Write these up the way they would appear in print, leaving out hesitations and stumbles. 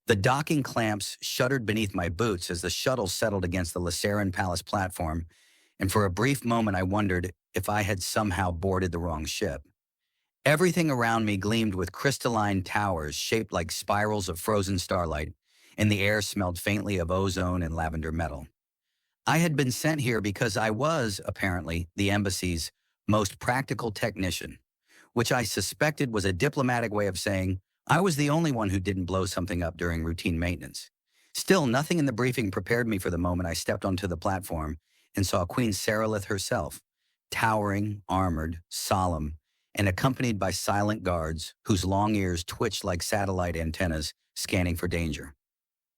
The docking clamps shuddered beneath my boots as the shuttle settled against the Laceran Palace platform, and for a brief moment I wondered if I had somehow boarded the wrong ship. Everything around me gleamed with crystalline towers shaped like spirals of frozen starlight, and the air smelled faintly of ozone and lavender metal. I had been sent here because I was, apparently, the embassy's most practical technician, which I suspected was a diplomatic way of saying I was the only one who didn't blow something up during routine maintenance. Still, nothing in the briefing prepared me for the moment I stepped onto the platform and saw Queen Seralith herself, towering, armored, solemn, and accompanied by silent guards whose long ears twitched like satellite antennas, scanning for danger.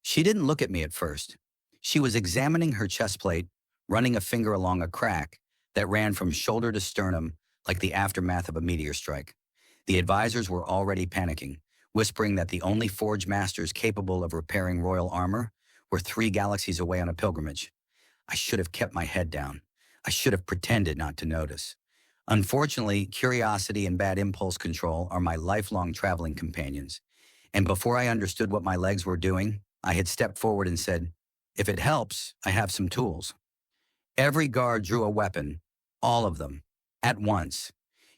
She didn't look at me at first. She was examining her chest plate, running a finger along a crack that ran from shoulder to sternum like the aftermath of a meteor strike. The advisors were already panicking, whispering that the only forge masters capable of repairing royal armor were 3 galaxies away on a pilgrimage. I should have kept my head down. I should have pretended not to notice. Unfortunately, curiosity and bad impulse control are my lifelong traveling companions. And before I understood what my legs were doing, I had stepped forward and said, "If it helps, I have some tools." Every guard drew a weapon, all of them, at once.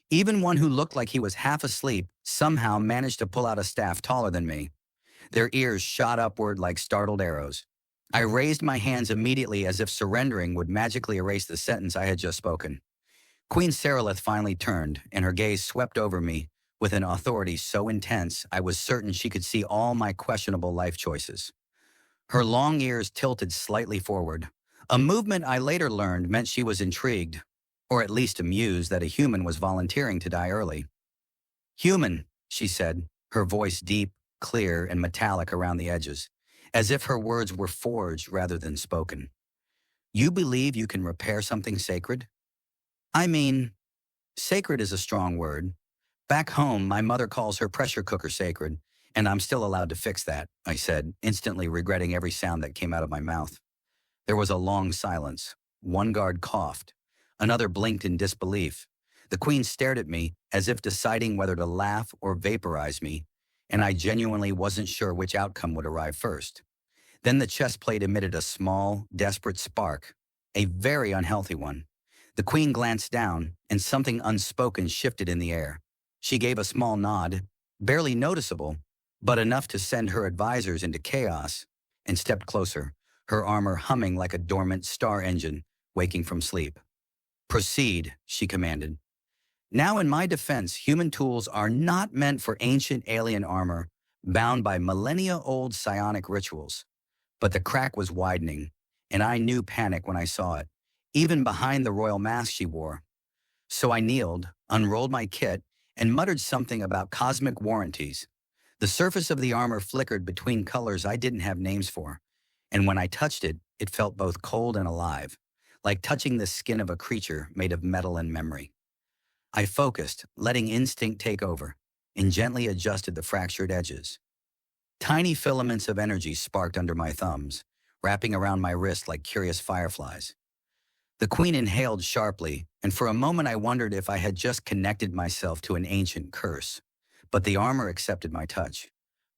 Even one who looked like he was half asleep somehow managed to pull out a staff taller than me. Their ears shot upward like startled arrows. I raised my hands immediately as if surrendering would magically erase the sentence I had just spoken. Queen Seralith finally turned, and her gaze swept over me with an authority so intense I was certain she could see all my questionable life choices. Her long ears tilted slightly forward, a movement I later learned meant she was intrigued, or at least amused that a human was volunteering to die early. "Human," she said, her voice deep, clear, and metallic around the edges, as if her words were forged rather than spoken. "You believe you can repair something sacred?" I mean, sacred is a strong word. Back home, my mother calls her pressure cooker sacred, and I'm still allowed to fix that, I said, instantly regretting every sound that came out of my mouth. There was a long silence. One guard coughed. Another blinked in disbelief. The Queen stared at me as if deciding whether to laugh or vaporize me, and I genuinely wasn't sure which outcome would arrive first. Then the chest plate emitted a small, desperate spark, a very unhealthy one. The Queen glanced down, and something unspoken shifted in the air. She gave a small nod, barely noticeable, but enough to send her advisors into chaos, and stepped closer, her armor humming like a dormant star engine waking from sleep. "Proceed," she commanded. Now, in my defense, human tools are not meant for ancient alien armor bound by millennia-old psionic rituals. But the crack was widening, and I knew panic when I saw it, even behind the royal mask she wore. So I kneeled, unrolled my kit, and muttered something about cosmic warranties. The surface of the armor flickered between colors I didn't have names for, and when I touched it, it felt both cold and alive, like touching the skin of a creature made of metal and memory. I focused, letting instinct take over, and gently adjusted the fractured edges. Tiny filaments of energy sparked under my thumbs, wrapping around my wrist like curious fireflies. The Queen inhaled sharply, and for a moment I wondered if I had just connected myself to an ancient curse. But the armor accepted my touch.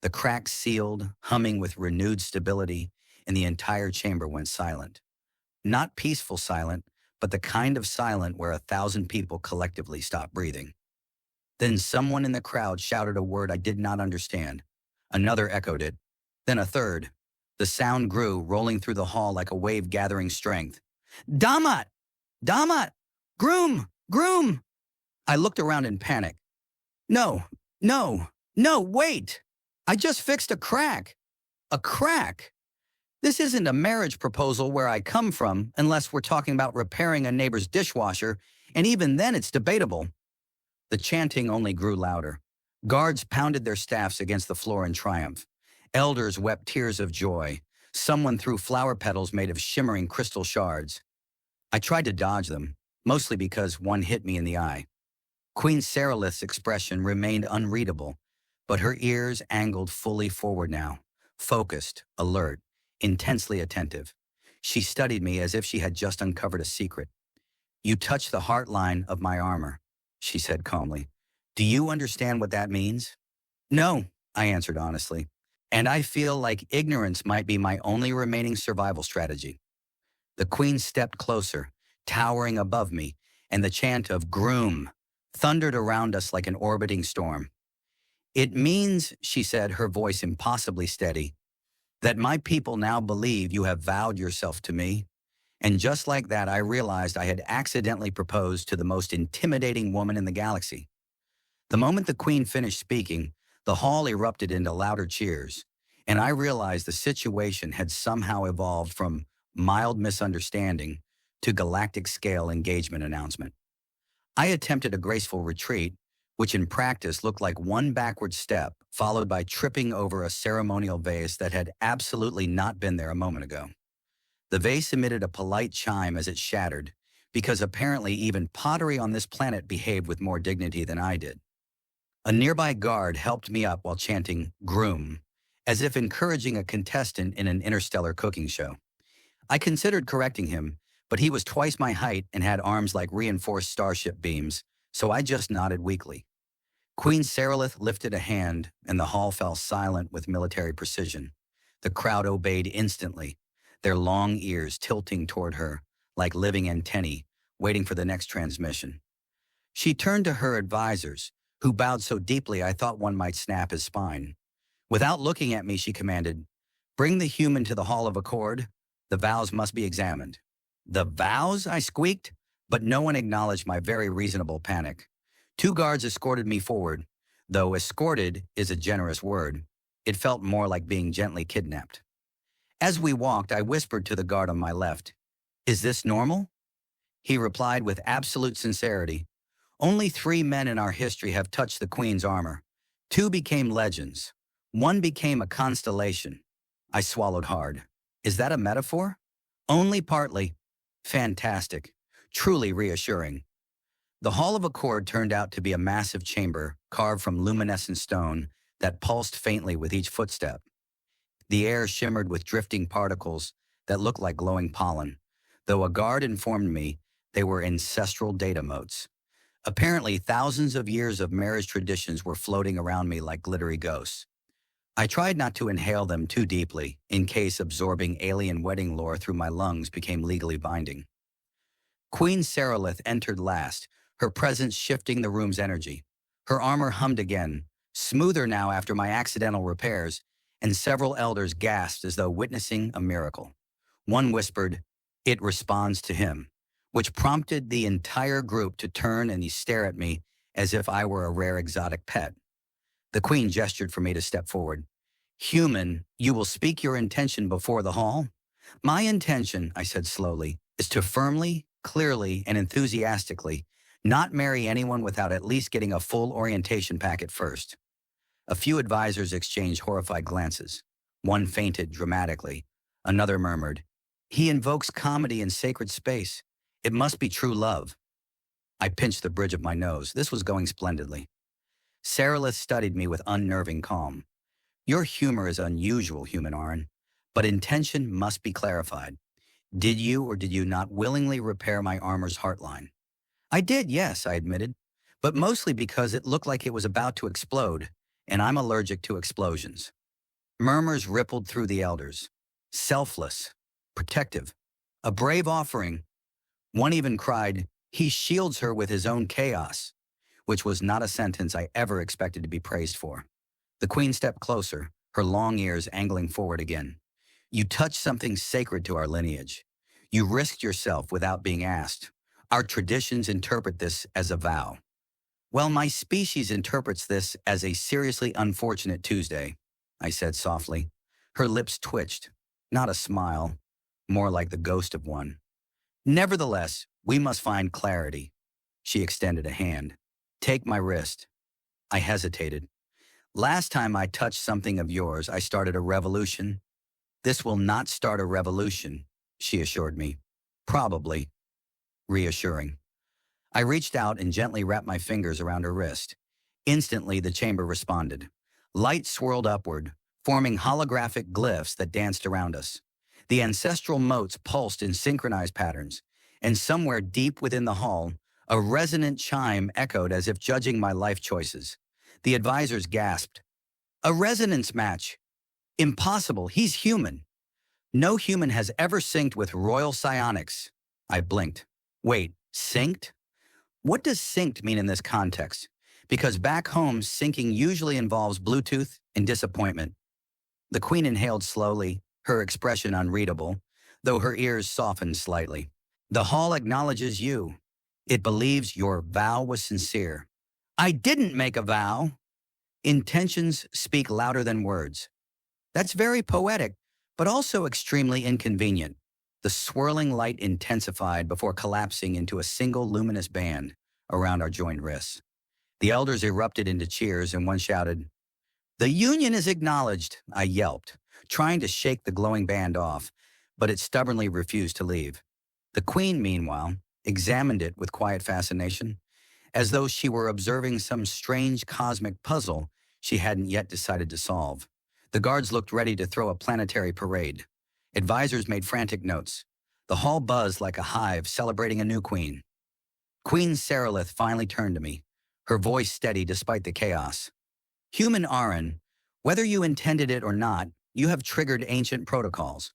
The cracks sealed, humming with renewed stability, and the entire chamber went silent. Not peaceful silent, but the kind of silent where 1,000 people collectively stopped breathing. Then someone in the crowd shouted a word I did not understand. Another echoed it. Then a third. The sound grew, rolling through the hall like a wave gathering strength. "Damat! Damat! Groom! Groom!" I looked around in panic. No, no, wait! I just fixed a crack. A crack! This isn't a marriage proposal where I come from, unless we're talking about repairing a neighbor's dishwasher, and even then it's debatable. The chanting only grew louder. Guards pounded their staffs against the floor in triumph. Elders wept tears of joy. Someone threw flower petals made of shimmering crystal shards. I tried to dodge them, mostly because one hit me in the eye. Queen Seralith's expression remained unreadable, but her ears angled fully forward now, focused, alert, intensely attentive. She studied me as if she had just uncovered a secret. "You touched the heart line of my armor," she said calmly. "Do you understand what that means?" "No," I answered honestly. and I feel like ignorance might be my only remaining survival strategy. The queen stepped closer, towering above me, and the chant of Groom thundered around us like an orbiting storm. It means, she said, her voice impossibly steady, that my people now believe you have vowed yourself to me. And just like that, I realized I had accidentally proposed to the most intimidating woman in the galaxy. The moment the queen finished speaking, the hall erupted into louder cheers, and I realized the situation had somehow evolved from mild misunderstanding to galactic scale engagement announcement. I attempted a graceful retreat, which in practice looked like one backward step, followed by tripping over a ceremonial vase that had absolutely not been there a moment ago. The vase emitted a polite chime as it shattered, because apparently even pottery on this planet behaved with more dignity than I did. A nearby guard helped me up while chanting Groom, as if encouraging a contestant in an interstellar cooking show. I considered correcting him, but he was twice my height and had arms like reinforced starship beams, so I just nodded weakly. Queen Saralith lifted a hand, and the hall fell silent with military precision. The crowd obeyed instantly, their long ears tilting toward her, like living antennae, waiting for the next transmission. She turned to her advisors, who bowed so deeply I thought one might snap his spine. Without looking at me, she commanded, "Bring the human to the Hall of Accord. The vows must be examined." "The vows?" I squeaked, but no one acknowledged my very reasonable panic. Two guards escorted me forward, though escorted is a generous word. It felt more like being gently kidnapped. As we walked, I whispered to the guard on my left, "Is this normal?" He replied with absolute sincerity, "Only 3 men in our history have touched the Queen's armor. 2 became legends. 1 became a constellation." I swallowed hard. "Is that a metaphor?" "Only partly." "Fantastic. Truly reassuring." The Hall of Accord turned out to be a massive chamber carved from luminescent stone that pulsed faintly with each footstep. The air shimmered with drifting particles that looked like glowing pollen, though a guard informed me they were ancestral data motes. Apparently, thousands of years of marriage traditions were floating around me like glittery ghosts. I tried not to inhale them too deeply, in case absorbing alien wedding lore through my lungs became legally binding. Queen Saralith entered last, her presence shifting the room's energy. Her armor hummed again, smoother now after my accidental repairs, and several elders gasped as though witnessing a miracle. One whispered, "It responds to him," which prompted the entire group to turn and stare at me as if I were a rare exotic pet. The queen gestured for me to step forward. "Human, you will speak your intention before the hall?" "My intention," I said slowly, "is to firmly, clearly, and enthusiastically not marry anyone without at least getting a full orientation packet first." A few advisors exchanged horrified glances. One fainted dramatically. Another murmured, "He invokes comedy in sacred space. It must be true love." I pinched the bridge of my nose. This was going splendidly. Saralith studied me with unnerving calm. "Your humor is unusual, human Aran, but intention must be clarified. Did you or did you not willingly repair my armor's heartline?" "I did, yes," I admitted, "but mostly because it looked like it was about to explode, and I'm allergic to explosions." Murmurs rippled through the elders. Selfless, protective, a brave offering. One even cried, "He shields her with his own chaos," which was not a sentence I ever expected to be praised for. The queen stepped closer, her long ears angling forward again. "You touched something sacred to our lineage. You risked yourself without being asked. Our traditions interpret this as a vow." "Well, my species interprets this as a seriously unfortunate Tuesday," I said softly. Her lips twitched, not a smile, more like the ghost of one. "Nevertheless, we must find clarity." She extended a hand. "Take my wrist." I hesitated. "Last time I touched something of yours, I started a revolution." "This will not start a revolution," she assured me. "Probably." Reassuring. I reached out and gently wrapped my fingers around her wrist. Instantly, the chamber responded. Light swirled upward, forming holographic glyphs that danced around us. The ancestral motes pulsed in synchronized patterns, and somewhere deep within the hall, a resonant chime echoed as if judging my life choices. The advisors gasped. "A resonance match!" Impossible, he's human. No human has ever synced with royal psionics. I blinked. Wait, synced? What does synced mean in this context? Because back home, syncing usually involves Bluetooth and disappointment. The queen inhaled slowly, her expression unreadable, though her ears softened slightly. The hall acknowledges you. It believes your vow was sincere. I didn't make a vow. Intentions speak louder than words. That's very poetic, but also extremely inconvenient. The swirling light intensified before collapsing into a single luminous band around our joint wrists. The elders erupted into cheers and one shouted, "The union is acknowledged," I yelped, trying to shake the glowing band off, but it stubbornly refused to leave. The queen, meanwhile, examined it with quiet fascination, as though she were observing some strange cosmic puzzle she hadn't yet decided to solve. The guards looked ready to throw a planetary parade. Advisors made frantic notes. The hall buzzed like a hive celebrating a new queen. Queen Saralith finally turned to me, her voice steady despite the chaos. "Human Aran, whether you intended it or not, you have triggered ancient protocols.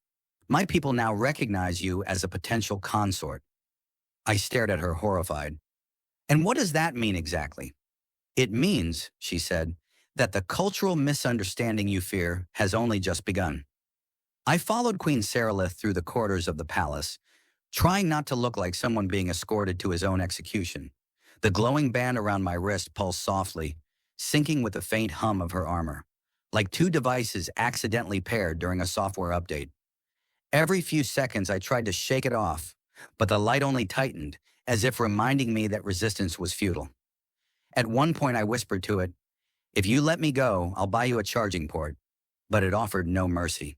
My people now recognize you as a potential consort." I stared at her horrified. "And what does that mean exactly?" "It means," she said, "that the cultural misunderstanding you fear has only just begun." I followed Queen Saralith through the corridors of the palace, trying not to look like someone being escorted to his own execution. The glowing band around my wrist pulsed softly, syncing with the faint hum of her armor, like two devices accidentally paired during a software update. Every few seconds I tried to shake it off, but the light only tightened, as if reminding me that resistance was futile. At one point I whispered to it, "If you let me go, I'll buy you a charging port," but it offered no mercy.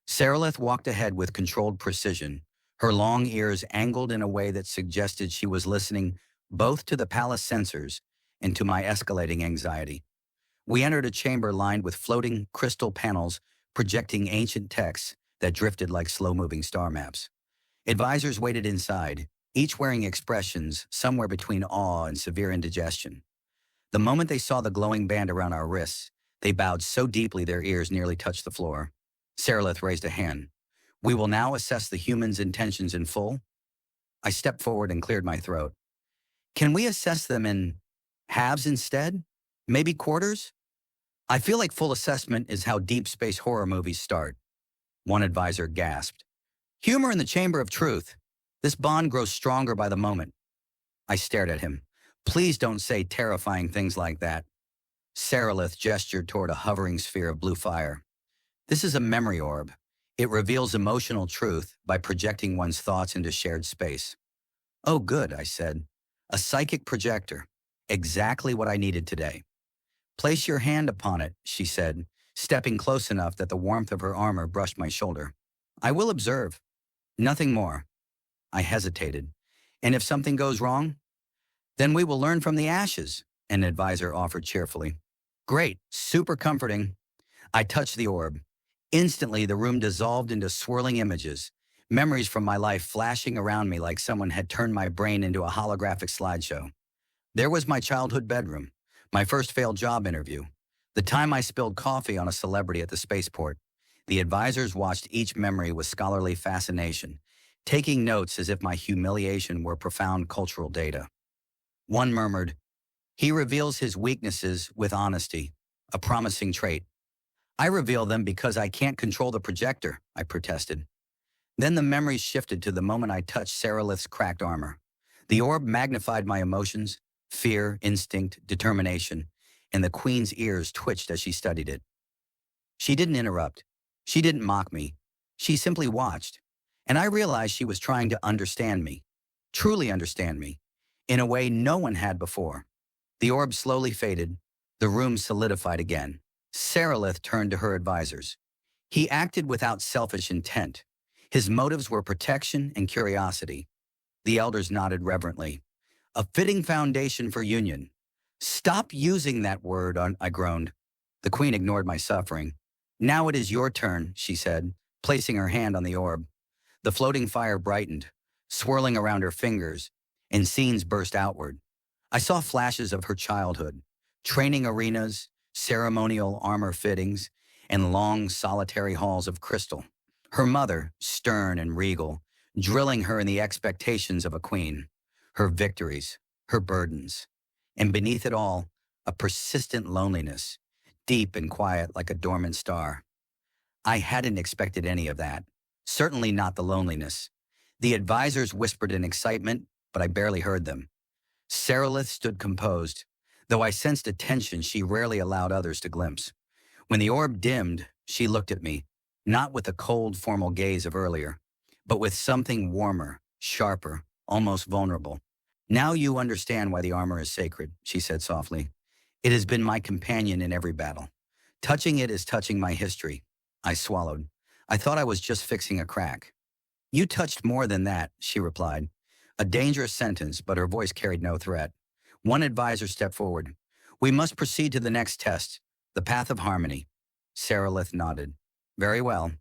Saralith walked ahead with controlled precision, her long ears angled in a way that suggested she was listening both to the palace sensors and to my escalating anxiety. We entered a chamber lined with floating crystal panels projecting ancient texts that drifted like slow-moving star maps. Advisors waited inside, each wearing expressions somewhere between awe and severe indigestion. The moment they saw the glowing band around our wrists, they bowed so deeply their ears nearly touched the floor. Saralith raised a hand. "We will now assess the humans' intentions in full." I stepped forward and cleared my throat. "Can we assess them in halves instead? Maybe quarters? I feel like full assessment is how deep space horror movies start." One advisor gasped. "Humor in the chamber of truth. This bond grows stronger by the moment." I stared at him. "Please don't say terrifying things like that." Saralith gestured toward a hovering sphere of blue fire. "This is a memory orb. It reveals emotional truth by projecting one's thoughts into shared space." "Oh, good," I said. "A psychic projector. Exactly what I needed today." "Place your hand upon it," she said, stepping close enough that the warmth of her armor brushed my shoulder. "I will observe. Nothing more." I hesitated. "And if something goes wrong?" "Then we will learn from the ashes," an advisor offered cheerfully. "Great, super comforting." I touched the orb. Instantly, the room dissolved into swirling images, memories from my life flashing around me like someone had turned my brain into a holographic slideshow. There was my childhood bedroom, my first failed job interview, the time I spilled coffee on a celebrity at the spaceport. The advisors watched each memory with scholarly fascination, taking notes as if my humiliation were profound cultural data. One murmured, "He reveals his weaknesses with honesty, a promising trait." "I reveal them because I can't control the projector," I protested. Then the memories shifted to the moment I touched Saralith's cracked armor. The orb magnified my emotions, fear, instinct, determination, and the queen's ears twitched as she studied it. She didn't interrupt. She didn't mock me. She simply watched. And I realized she was trying to understand me, truly understand me, in a way no one had before. The orb slowly faded. The room solidified again. Saralith turned to her advisors. He acted without selfish intent. His motives were protection and curiosity. The elders nodded reverently. "A fitting foundation for union." "Stop using that word," I groaned. The queen ignored my suffering. "Now it is your turn," she said, placing her hand on the orb. The floating fire brightened, swirling around her fingers, and scenes burst outward. I saw flashes of her childhood, training arenas, ceremonial armor fittings, and long, solitary halls of crystal. Her mother, stern and regal, drilling her in the expectations of a queen, her victories, her burdens, and beneath it all, a persistent loneliness, deep and quiet like a dormant star. I hadn't expected any of that. Certainly not the loneliness. The advisors whispered in excitement, but I barely heard them. Saralith stood composed, though I sensed a tension she rarely allowed others to glimpse. When the orb dimmed, she looked at me, not with the cold, formal gaze of earlier, but with something warmer, sharper, almost vulnerable. Now you understand why the armor is sacred, she said softly. It has been my companion in every battle. Touching it is touching my history. I swallowed. I thought I was just fixing a crack. You touched more than that, she replied. A dangerous sentence, but her voice carried no threat. One advisor stepped forward. We must proceed to the next test, the path of harmony. Saralith nodded. Very well.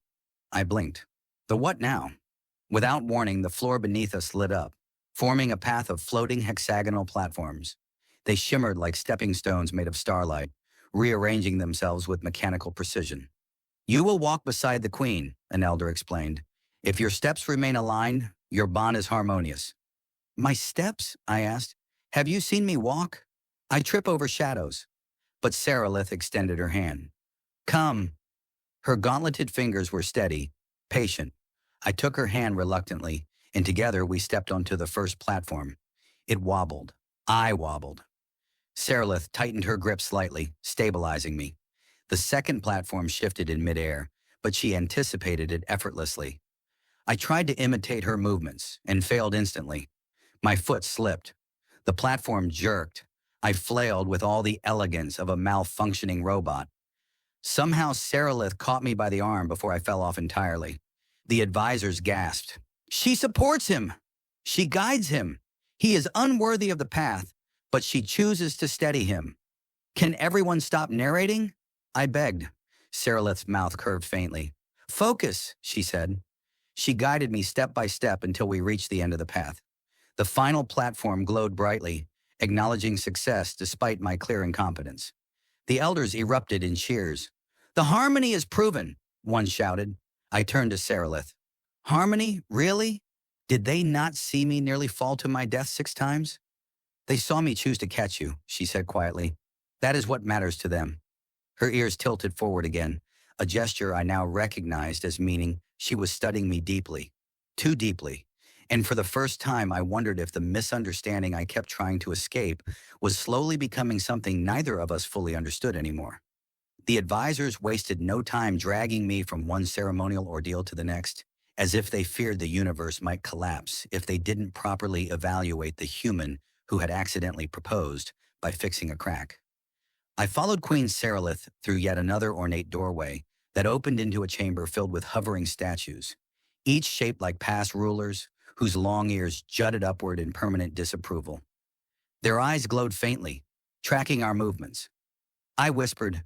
I blinked. The what now? Without warning, the floor beneath us lit up, forming a path of floating hexagonal platforms. They shimmered like stepping stones made of starlight, rearranging themselves with mechanical precision. You will walk beside the queen, an elder explained. If your steps remain aligned, your bond is harmonious. My steps? I asked. Have you seen me walk? I trip over shadows. But Saralith extended her hand. Come. Her gauntleted fingers were steady, patient. I took her hand reluctantly, and together we stepped onto the first platform. It wobbled. I wobbled. Saralith tightened her grip slightly, stabilizing me. The second platform shifted in midair, but she anticipated it effortlessly. I tried to imitate her movements and failed instantly. My foot slipped. The platform jerked. I flailed with all the elegance of a malfunctioning robot. Somehow Saralith caught me by the arm before I fell off entirely. The advisors gasped. She supports him. She guides him. He is unworthy of the path, but she chooses to steady him. Can everyone stop narrating? I begged. Saralith's mouth curved faintly. Focus, she said. She guided me step by step until we reached the end of the path. The final platform glowed brightly, acknowledging success despite my clear incompetence. The elders erupted in cheers. The harmony is proven, one shouted. I turned to Saralith. Harmony? Really? Did they not see me nearly fall to my death 6 times? They saw me choose to catch you, she said quietly. That is what matters to them. Her ears tilted forward again, a gesture I now recognized as meaning she was studying me deeply, too deeply. And for the first time, I wondered if the misunderstanding I kept trying to escape was slowly becoming something neither of us fully understood anymore. The advisors wasted no time dragging me from one ceremonial ordeal to the next, as if they feared the universe might collapse if they didn't properly evaluate the human who had accidentally proposed by fixing a crack. I followed Queen Saralith through yet another ornate doorway that opened into a chamber filled with hovering statues, each shaped like past rulers whose long ears jutted upward in permanent disapproval. Their eyes glowed faintly, tracking our movements. I whispered,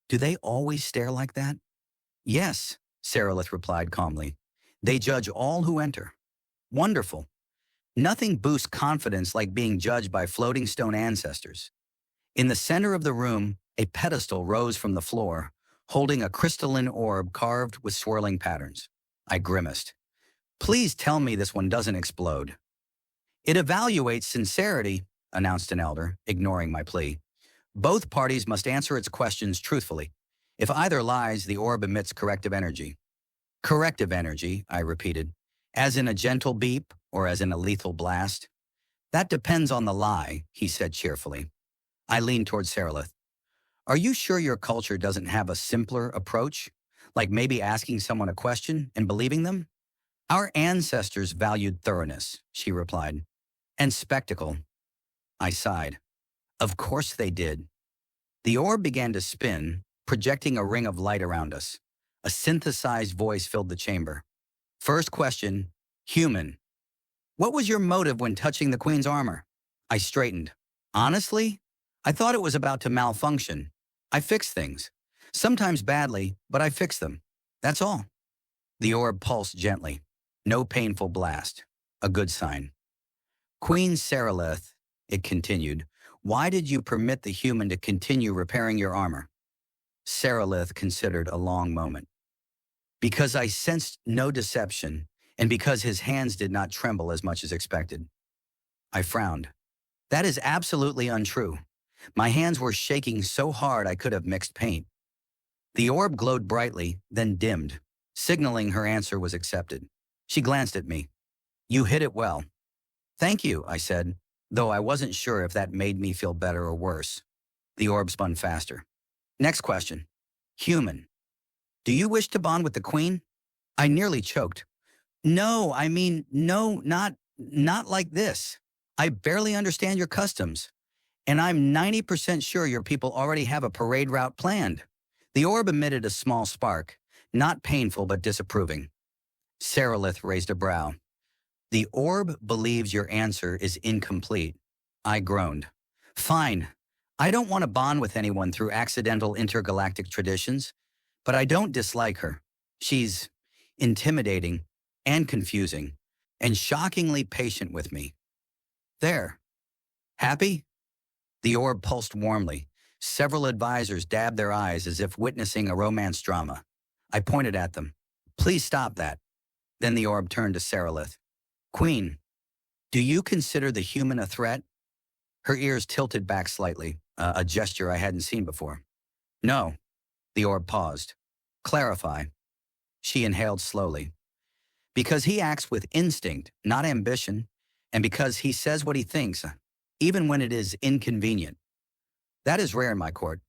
do they always stare like that? Yes, Saralith replied calmly. They judge all who enter. Wonderful. Nothing boosts confidence like being judged by floating stone ancestors. In the center of the room, a pedestal rose from the floor, holding a crystalline orb carved with swirling patterns. I grimaced. Please tell me this one doesn't explode. It evaluates sincerity, announced an elder, ignoring my plea. Both parties must answer its questions truthfully. If either lies, the orb emits corrective energy. Corrective energy, I repeated. As in a gentle beep or as in a lethal blast? That depends on the lie, he said cheerfully. I leaned toward Saralith. Are you sure your culture doesn't have a simpler approach? Like maybe asking someone a question and believing them? Our ancestors valued thoroughness, she replied. And spectacle. I sighed. Of course they did. The orb began to spin, projecting a ring of light around us. A synthesized voice filled the chamber. First question, human. What was your motive when touching the queen's armor? I straightened. Honestly, I thought it was about to malfunction. I fix things. Sometimes badly, but I fix them. That's all. The orb pulsed gently. No painful blast. A good sign. Queen Saralith, it continued, why did you permit the human to continue repairing your armor? Saralith considered a long moment. Because I sensed no deception, and because his hands did not tremble as much as expected. I frowned. That is absolutely untrue. My hands were shaking so hard I could have mixed paint. The orb glowed brightly, then dimmed, signaling her answer was accepted. She glanced at me. You hit it well. Thank you, I said, though I wasn't sure if that made me feel better or worse. The orb spun faster. Next question. Human. Do you wish to bond with the queen? I nearly choked. No, not like this. I barely understand your customs, and I'm 90% sure your people already have a parade route planned. The orb emitted a small spark, not painful but disapproving. Saralith raised a brow. The orb believes your answer is incomplete. I groaned. Fine. I don't want to bond with anyone through accidental intergalactic traditions, but I don't dislike her. She's intimidating and confusing and shockingly patient with me. There. Happy? The orb pulsed warmly. Several advisors dabbed their eyes as if witnessing a romance drama. I pointed at them. Please stop that. Then the orb turned to Saralith. Queen, do you consider the human a threat? Her ears tilted back slightly, a gesture I hadn't seen before. No. The orb paused. Clarify. She inhaled slowly. Because he acts with instinct, not ambition, and because he says what he thinks, even when it is inconvenient. That is rare in my court.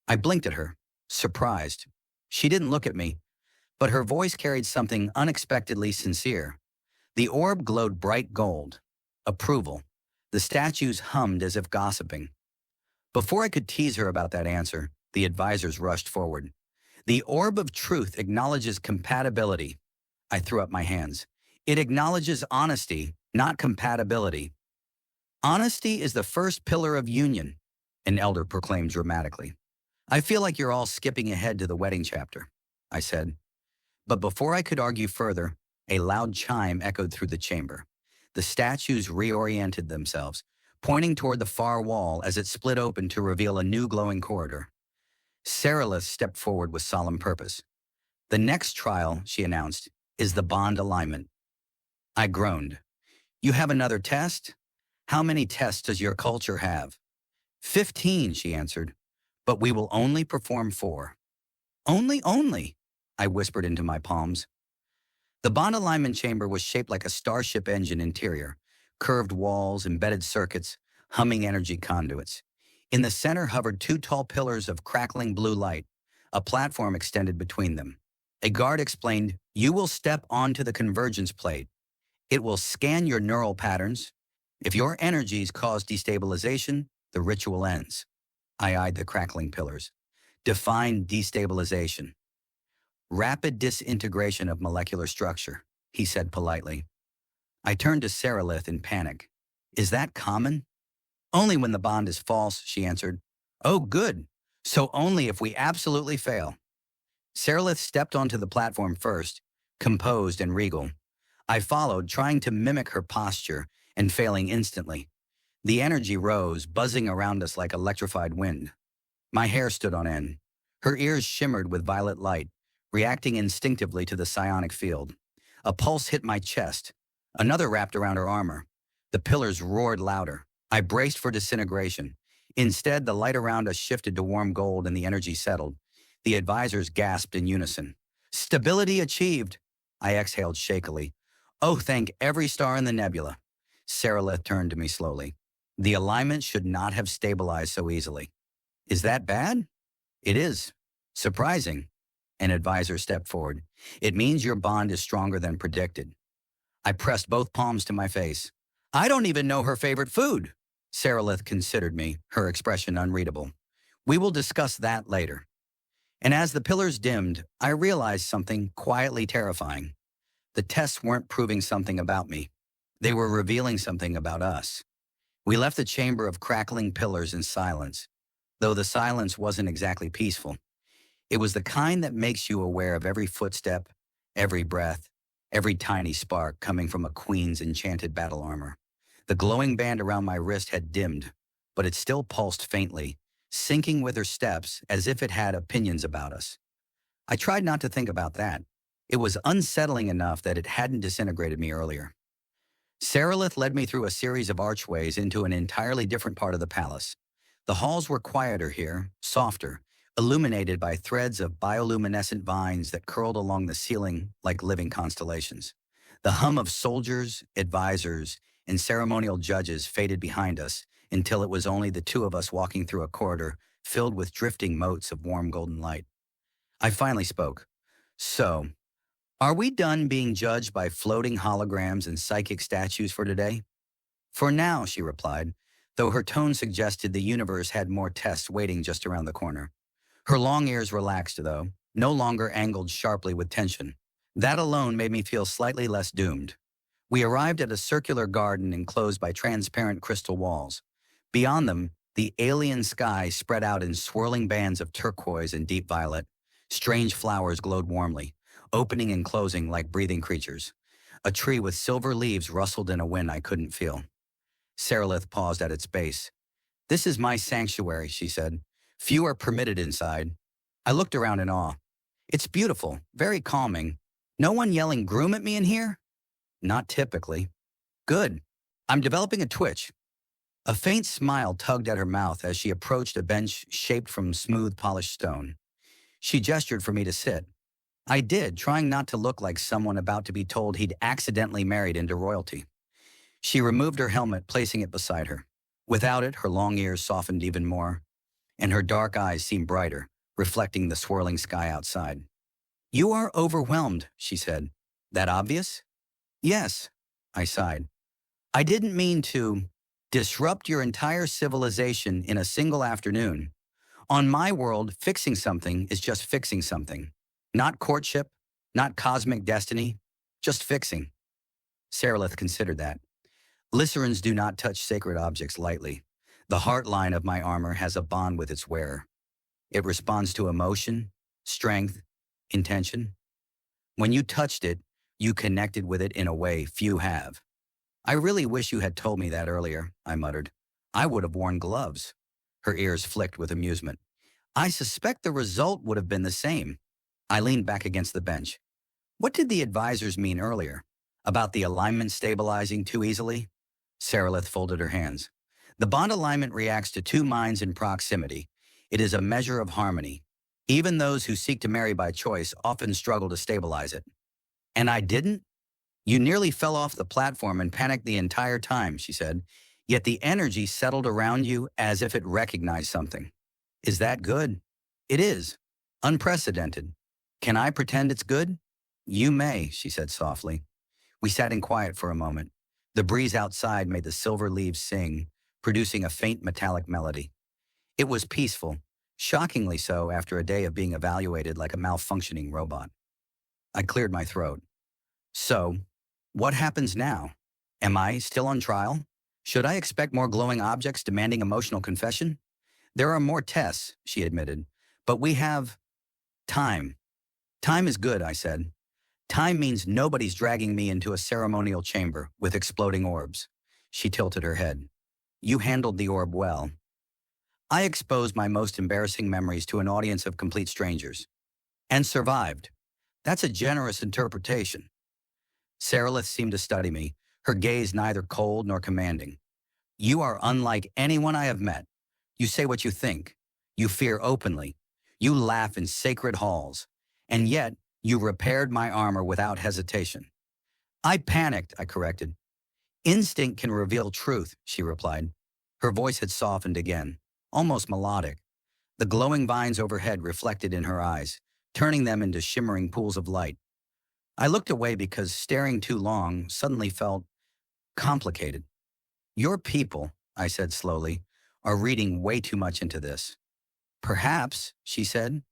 I blinked at her, surprised. She didn't look at me, but her voice carried something unexpectedly sincere. The orb glowed bright gold. Approval. The statues hummed as if gossiping. Before I could tease her about that answer, the advisors rushed forward. The orb of truth acknowledges compatibility. I threw up my hands. It acknowledges honesty, not compatibility. Honesty is the first pillar of union, an elder proclaimed dramatically. I feel like you're all skipping ahead to the wedding chapter, I said. But before I could argue further, a loud chime echoed through the chamber. The statues reoriented themselves, pointing toward the far wall as it split open to reveal a new glowing corridor. Saralith stepped forward with solemn purpose. The next trial, she announced, is the bond alignment. I groaned. You have another test? How many tests does your culture have? 15, she answered, but we will only perform 4. Only, I whispered into my palms. The bond alignment chamber was shaped like a starship engine interior, curved walls, embedded circuits, humming energy conduits. In the center hovered 2 tall pillars of crackling blue light, a platform extended between them. A guard explained, you will step onto the convergence plate. It will scan your neural patterns. If your energies cause destabilization, the ritual ends. I eyed the crackling pillars. Define destabilization. Rapid disintegration of molecular structure, he said politely. I turned to Saralith in panic. Is that common? Only when the bond is false, she answered. Oh, good. So only if we absolutely fail. Saralith stepped onto the platform first, composed and regal. I followed, trying to mimic her posture and failing instantly. The energy rose, buzzing around us like electrified wind. My hair stood on end. Her ears shimmered with violet light, reacting instinctively to the psionic field. A pulse hit my chest. Another wrapped around her armor. The pillars roared louder. I braced for disintegration. Instead, the light around us shifted to warm gold and the energy settled. The advisors gasped in unison. Stability achieved. I exhaled shakily. Oh, thank every star in the nebula. Saralith turned to me slowly. The alignment should not have stabilized so easily. Is that bad? It is. Surprising. An advisor stepped forward. It means your bond is stronger than predicted. I pressed both palms to my face. I don't even know her favorite food. Saralith considered me, her expression unreadable. We will discuss that later. And as the pillars dimmed, I realized something quietly terrifying. The tests weren't proving something about me. They were revealing something about us. We left the chamber of crackling pillars in silence, though the silence wasn't exactly peaceful. It was the kind that makes you aware of every footstep, every breath, every tiny spark coming from a queen's enchanted battle armor. The glowing band around my wrist had dimmed, but it still pulsed faintly, syncing with her steps as if it had opinions about us. I tried not to think about that. It was unsettling enough that it hadn't disintegrated me earlier. Sarilith led me through a series of archways into an entirely different part of the palace. The halls were quieter here, softer, illuminated by threads of bioluminescent vines that curled along the ceiling like living constellations. The hum of soldiers, advisors, and ceremonial judges faded behind us until it was only the two of us walking through a corridor filled with drifting motes of warm golden light. I finally spoke. So, are we done being judged by floating holograms and psychic statues for today? For now, she replied, though her tone suggested the universe had more tests waiting just around the corner. Her long ears relaxed, though, no longer angled sharply with tension. That alone made me feel slightly less doomed. We arrived at a circular garden enclosed by transparent crystal walls. Beyond them, the alien sky spread out in swirling bands of turquoise and deep violet. Strange flowers glowed warmly, opening and closing like breathing creatures. A tree with silver leaves rustled in a wind I couldn't feel. Sarilith paused at its base. "This is my sanctuary," she said. "Few are permitted inside." I looked around in awe. "It's beautiful, very calming. No one yelling 'Groom' at me in here?" "Not typically." "Good. I'm developing a twitch." A faint smile tugged at her mouth as she approached a bench shaped from smooth, polished stone. She gestured for me to sit. I did, trying not to look like someone about to be told he'd accidentally married into royalty. She removed her helmet, placing it beside her. Without it, her long ears softened even more, and her dark eyes seemed brighter, reflecting the swirling sky outside. "You are overwhelmed," she said. "That obvious?" "Yes," I sighed. "I didn't mean to disrupt your entire civilization in a single afternoon. On my world, fixing something is just fixing something. Not courtship, not cosmic destiny, just fixing." Sarilith considered that. Lycerans do not touch sacred objects lightly. The heart line of my armor has a bond with its wearer. It responds to emotion, strength, intention. When you touched it, you connected with it in a way few have. "I really wish you had told me that earlier," I muttered. "I would have worn gloves." Her ears flicked with amusement. "I suspect the result would have been the same." I leaned back against the bench. "What did the advisors mean earlier? About the alignment stabilizing too easily?" Sarilith folded her hands. "The bond alignment reacts to two minds in proximity. It is a measure of harmony. Even those who seek to marry by choice often struggle to stabilize it." "And I didn't? You nearly fell off the platform and panicked the entire time," she said. "Yet the energy settled around you as if it recognized something. Is that good?" "It is. Unprecedented. Can I pretend it's good?" "You may," she said softly. We sat in quiet for a moment. The breeze outside made the silver leaves sing, producing a faint metallic melody. It was peaceful, shockingly so after a day of being evaluated like a malfunctioning robot. I cleared my throat. "So, what happens now? Am I still on trial? Should I expect more glowing objects demanding emotional confession?" "There are more tests," she admitted, "but we have time." "Time is good," I said. "Time means nobody's dragging me into a ceremonial chamber with exploding orbs." She tilted her head. "You handled the orb well." "I exposed my most embarrassing memories to an audience of complete strangers. And survived. That's a generous interpretation." Sarilith seemed to study me, her gaze neither cold nor commanding. "You are unlike anyone I have met. You say what you think. You fear openly. You laugh in sacred halls. And yet, you repaired my armor without hesitation." "I panicked," I corrected. "Instinct can reveal truth," she replied. Her voice had softened again, almost melodic. The glowing vines overhead reflected in her eyes, turning them into shimmering pools of light. I looked away because staring too long suddenly felt complicated. "Your people," I said slowly, "are reading way too much into this." "Perhaps," she said,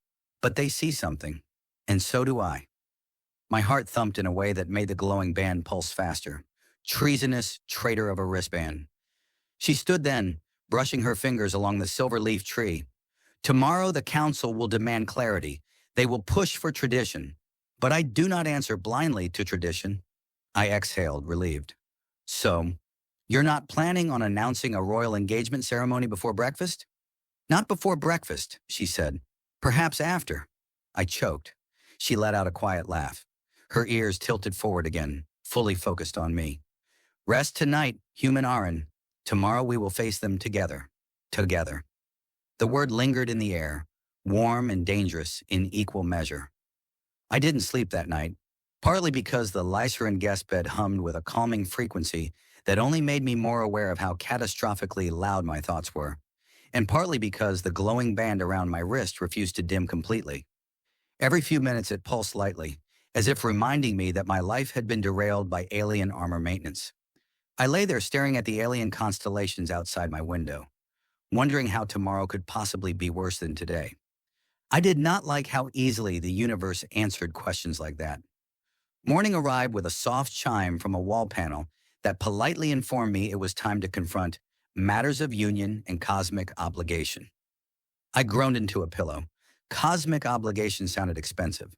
"but they see something. And so do I." My heart thumped in a way that made the glowing band pulse faster. Treasonous traitor of a wristband. She stood then, brushing her fingers along the silver leaf tree. "Tomorrow the council will demand clarity. They will push for tradition. But I do not answer blindly to tradition." I exhaled, relieved. "So, you're not planning on announcing a royal engagement ceremony before breakfast?" Not before breakfast, she said. Perhaps after. I choked. She let out a quiet laugh. Her ears tilted forward again, fully focused on me. Rest tonight, human Aaron. Tomorrow we will face them together. Together. The word lingered in the air, warm and dangerous in equal measure. I didn't sleep that night, partly because the Lycerin guest bed hummed with a calming frequency that only made me more aware of how catastrophically loud my thoughts were, and partly because the glowing band around my wrist refused to dim completely. Every few minutes it pulsed lightly, as if reminding me that my life had been derailed by alien armor maintenance. I lay there staring at the alien constellations outside my window, wondering how tomorrow could possibly be worse than today. I did not like how easily the universe answered questions like that. Morning arrived with a soft chime from a wall panel that politely informed me it was time to confront matters of union and cosmic obligation. I groaned into a pillow. Cosmic obligation sounded expensive.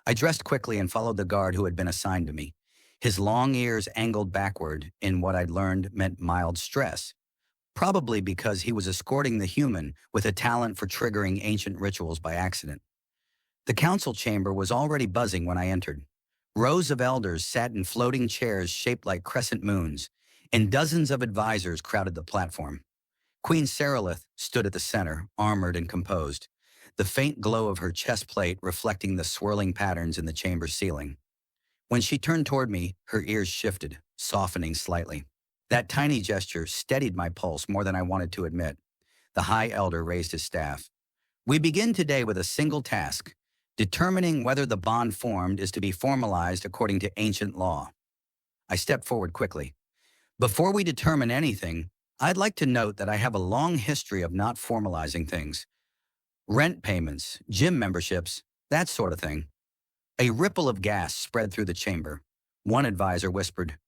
I dressed quickly and followed the guard who had been assigned to me. His long ears angled backward in what I'd learned meant mild stress, probably because he was escorting the human with a talent for triggering ancient rituals by accident. The council chamber was already buzzing when I entered. Rows of elders sat in floating chairs shaped like crescent moons, and dozens of advisors crowded the platform. Queen Seralith stood at the center, armored and composed, the faint glow of her chest plate reflecting the swirling patterns in the chamber's ceiling. When she turned toward me, her ears shifted, softening slightly. That tiny gesture steadied my pulse more than I wanted to admit. The High Elder raised his staff. We begin today with a single task, determining whether the bond formed is to be formalized according to ancient law. I stepped forward quickly. Before we determine anything, I'd like to note that I have a long history of not formalizing things. Rent payments, gym memberships, that sort of thing. A ripple of gas spread through the chamber. One advisor whispered,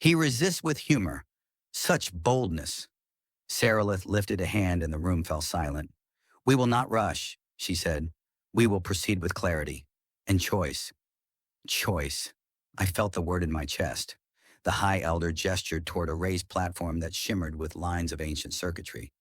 "He resists with humor. Such boldness." Seralith lifted a hand and the room fell silent. "We will not rush," she said. "We will proceed with clarity and choice." Choice. I felt the word in my chest. The High Elder gestured toward a raised platform that shimmered with lines of ancient circuitry.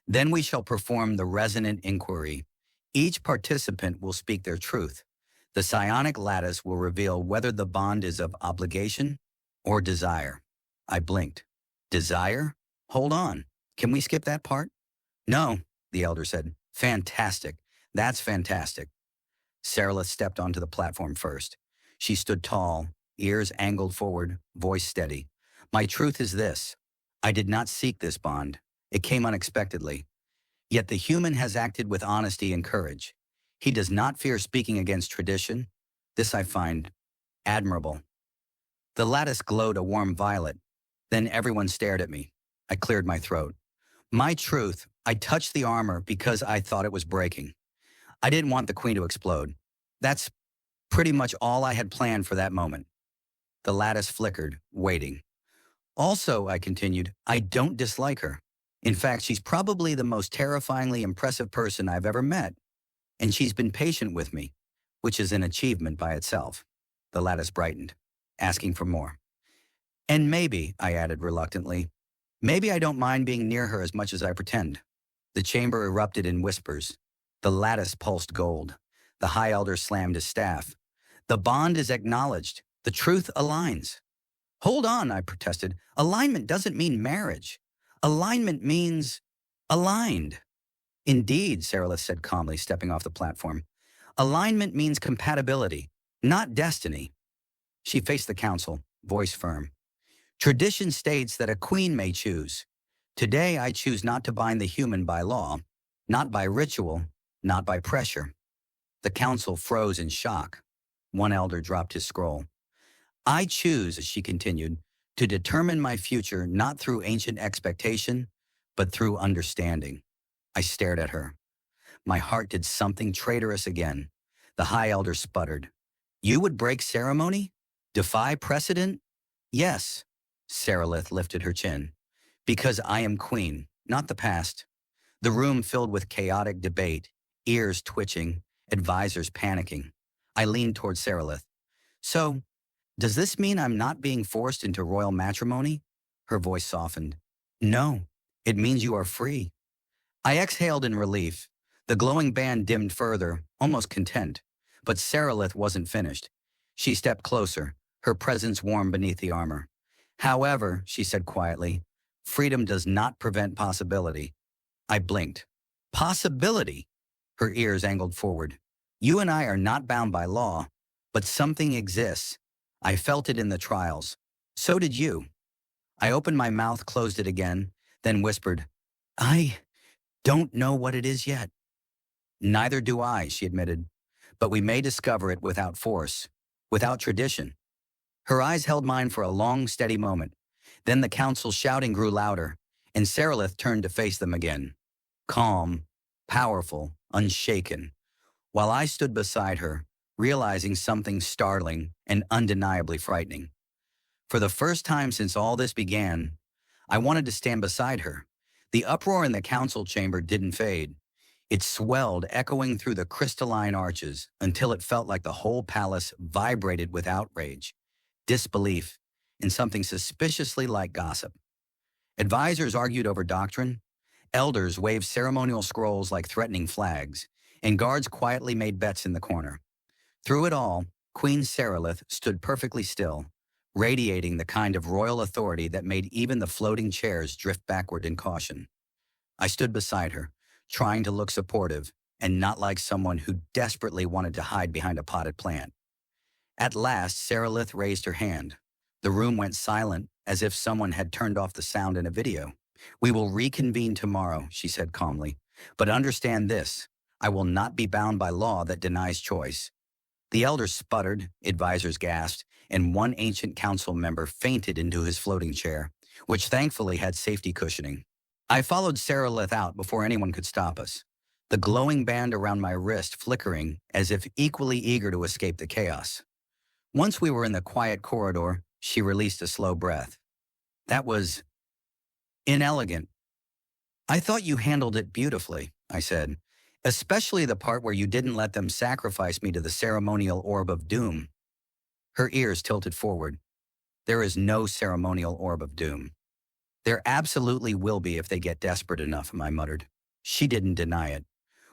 "Then we shall perform the resonant inquiry. Each participant will speak their truth. The psionic lattice will reveal whether the bond is of obligation or desire." I blinked. Desire? Hold on. Can we skip that part? "No," the elder said. "Fantastic. That's fantastic." Seralith stepped onto the platform first. She stood tall, ears angled forward, voice steady. "My truth is this. I did not seek this bond. It came unexpectedly. Yet the human has acted with honesty and courage. He does not fear speaking against tradition. This I find admirable." The lattice glowed a warm violet. Then everyone stared at me. I cleared my throat. My truth, I touched the armor because I thought it was breaking. I didn't want the queen to explode. That's pretty much all I had planned for that moment. The lattice flickered, waiting. "Also," I continued, "I don't dislike her. In fact, she's probably the most terrifyingly impressive person I've ever met. And she's been patient with me, which is an achievement by itself." The lattice brightened, asking for more. "And maybe," I added reluctantly, "maybe I don't mind being near her as much as I pretend." The chamber erupted in whispers. The lattice pulsed gold. The High Elder slammed his staff. "The bond is acknowledged. The truth aligns." "Hold on," I protested. "Alignment doesn't mean marriage. Alignment means aligned." "Indeed," Seralith said calmly, stepping off the platform. "Alignment means compatibility, not destiny." She faced the council, voice firm. "Tradition states that a queen may choose. Today I choose not to bind the human by law, not by ritual, not by pressure." The council froze in shock. One elder dropped his scroll. "I choose," she continued, "to determine my future not through ancient expectation, but through understanding." I stared at her. My heart did something traitorous again. The High Elder sputtered. "You would break ceremony? Defy precedent?" "Yes." Seralith lifted her chin. "Because I am queen, not the past." The room filled with chaotic debate, ears twitching, advisors panicking. I leaned toward Seralith. "So, does this mean I'm not being forced into royal matrimony?" Her voice softened. "No, it means you are free." I exhaled in relief. The glowing band dimmed further, almost content. But Sarilith wasn't finished. She stepped closer, her presence warm beneath the armor. However, she said quietly, freedom does not prevent possibility. I blinked. Possibility? Her ears angled forward. You and I are not bound by law, but something exists. I felt it in the trials. So did you. I opened my mouth, closed it again, then whispered, I don't know what it is yet. Neither do I, she admitted. But we may discover it without force, without tradition. Her eyes held mine for a long, steady moment. Then the council's shouting grew louder, and Sarilith turned to face them again. Calm, powerful, unshaken, while I stood beside her, realizing something startling and undeniably frightening. For the first time since all this began, I wanted to stand beside her. The uproar in the council chamber didn't fade. It swelled, echoing through the crystalline arches until it felt like the whole palace vibrated with outrage, disbelief, and something suspiciously like gossip. Advisors argued over doctrine, elders waved ceremonial scrolls like threatening flags, and guards quietly made bets in the corner. Through it all, Queen Sarilith stood perfectly still, radiating the kind of royal authority that made even the floating chairs drift backward in caution. I stood beside her, trying to look supportive and not like someone who desperately wanted to hide behind a potted plant. At last, Sarilith raised her hand. The room went silent, as if someone had turned off the sound in a video. We will reconvene tomorrow, she said calmly. But understand this, I will not be bound by law that denies choice. The elders sputtered, advisors gasped, and one ancient council member fainted into his floating chair, which thankfully had safety cushioning. I followed Sarilith out before anyone could stop us, the glowing band around my wrist flickering as if equally eager to escape the chaos. Once we were in the quiet corridor, she released a slow breath. That was inelegant. I thought you handled it beautifully, I said, especially the part where you didn't let them sacrifice me to the ceremonial orb of doom. Her ears tilted forward. There is no ceremonial orb of doom. There absolutely will be if they get desperate enough, I muttered. She didn't deny it.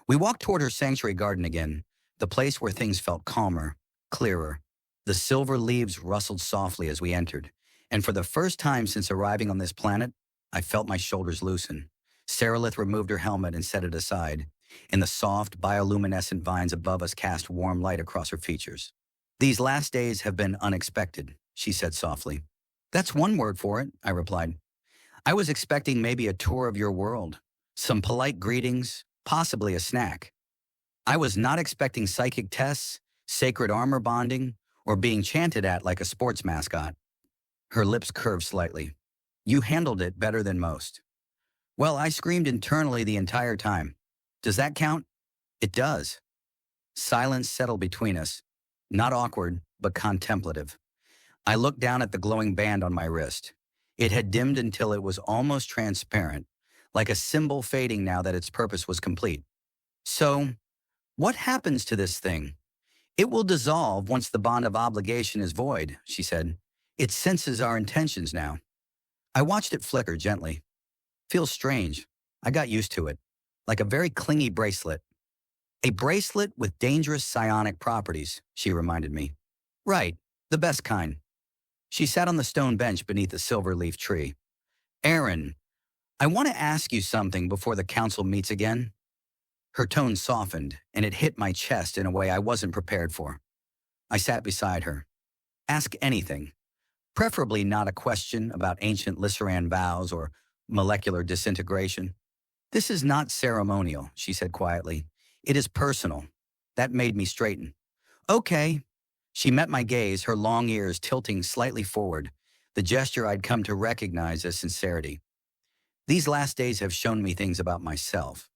We walked toward her sanctuary garden again, the place where things felt calmer, clearer. The silver leaves rustled softly as we entered, and for the first time since arriving on this planet, I felt my shoulders loosen. Sarilith removed her helmet and set it aside, and the soft, bioluminescent vines above us cast warm light across her features. These last days have been unexpected, she said softly. That's one word for it, I replied. I was expecting maybe a tour of your world, some polite greetings, possibly a snack. I was not expecting psychic tests, sacred armor bonding, or being chanted at like a sports mascot. Her lips curved slightly. You handled it better than most. Well, I screamed internally the entire time. Does that count? It does. Silence settled between us, not awkward, but contemplative. I looked down at the glowing band on my wrist. It had dimmed until it was almost transparent, like a symbol fading now that its purpose was complete. So, what happens to this thing? It will dissolve once the bond of obligation is void, she said. It senses our intentions now. I watched it flicker gently. Feels strange. I got used to it, like a very clingy bracelet. A bracelet with dangerous psionic properties, she reminded me. Right, the best kind. She sat on the stone bench beneath a silver leaf tree. Aaron, I want to ask you something before the council meets again. Her tone softened, and it hit my chest in a way I wasn't prepared for. I sat beside her. Ask anything, preferably not a question about ancient Lissaran vows or molecular disintegration. This is not ceremonial, she said quietly. It is personal. That made me straighten. Okay. She met my gaze, her long ears tilting slightly forward, the gesture I'd come to recognize as sincerity. These last days have shown me things about myself.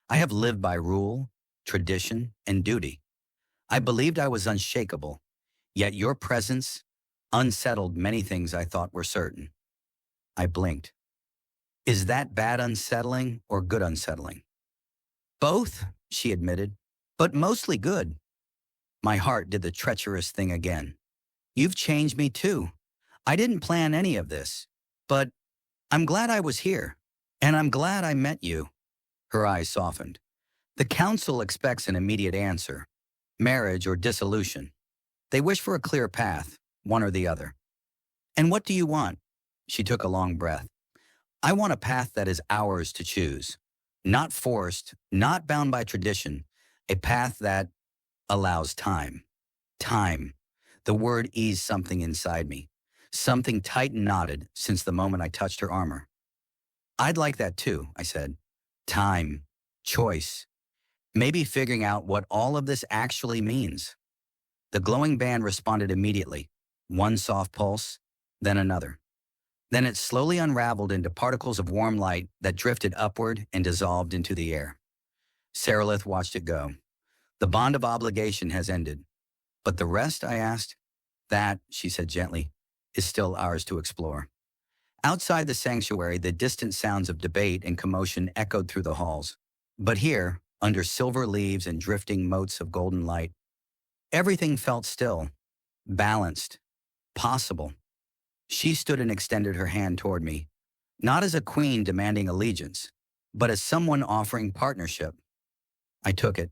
I have lived by rule, tradition, and duty. I believed I was unshakable, yet your presence unsettled many things I thought were certain. I blinked. Is that bad unsettling or good unsettling? Both, she admitted, but mostly good. My heart did the treacherous thing again. You've changed me too. I didn't plan any of this, but I'm glad I was here, and I'm glad I met you. Her eyes softened. The council expects an immediate answer. Marriage or dissolution. They wish for a clear path, one or the other. And what do you want? She took a long breath. I want a path that is ours to choose. Not forced, not bound by tradition. A path that allows time. Time. The word eased something inside me. Something tight and knotted since the moment I touched her armor. I'd like that too, I said. Time. Choice. Maybe figuring out what all of this actually means. The glowing band responded immediately. One soft pulse, then another. Then it slowly unraveled into particles of warm light that drifted upward and dissolved into the air. Sarilith watched it go. The bond of obligation has ended. But the rest, I asked? That, she said gently, is still ours to explore. Outside the sanctuary, the distant sounds of debate and commotion echoed through the halls. But here, under silver leaves and drifting motes of golden light, everything felt still, balanced, possible. She stood and extended her hand toward me, not as a queen demanding allegiance, but as someone offering partnership. I took it.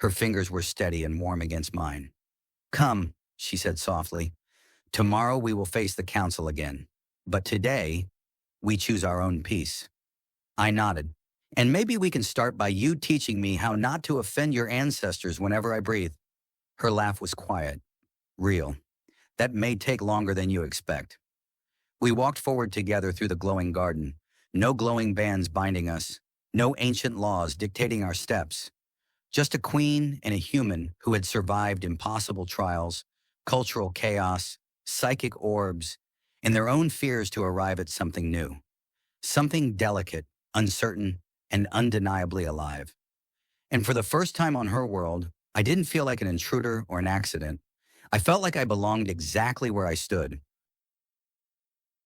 Her fingers were steady and warm against mine. Come, she said softly. Tomorrow we will face the council again. But today, we choose our own peace. I nodded. And maybe we can start by you teaching me how not to offend your ancestors whenever I breathe. Her laugh was quiet, real. That may take longer than you expect. We walked forward together through the glowing garden. No glowing bands binding us. No ancient laws dictating our steps. Just a queen and a human who had survived impossible trials, cultural chaos, psychic orbs, and their own fears to arrive at something new. Something delicate, uncertain, and undeniably alive. And for the first time on her world, I didn't feel like an intruder or an accident. I felt like I belonged exactly where I stood,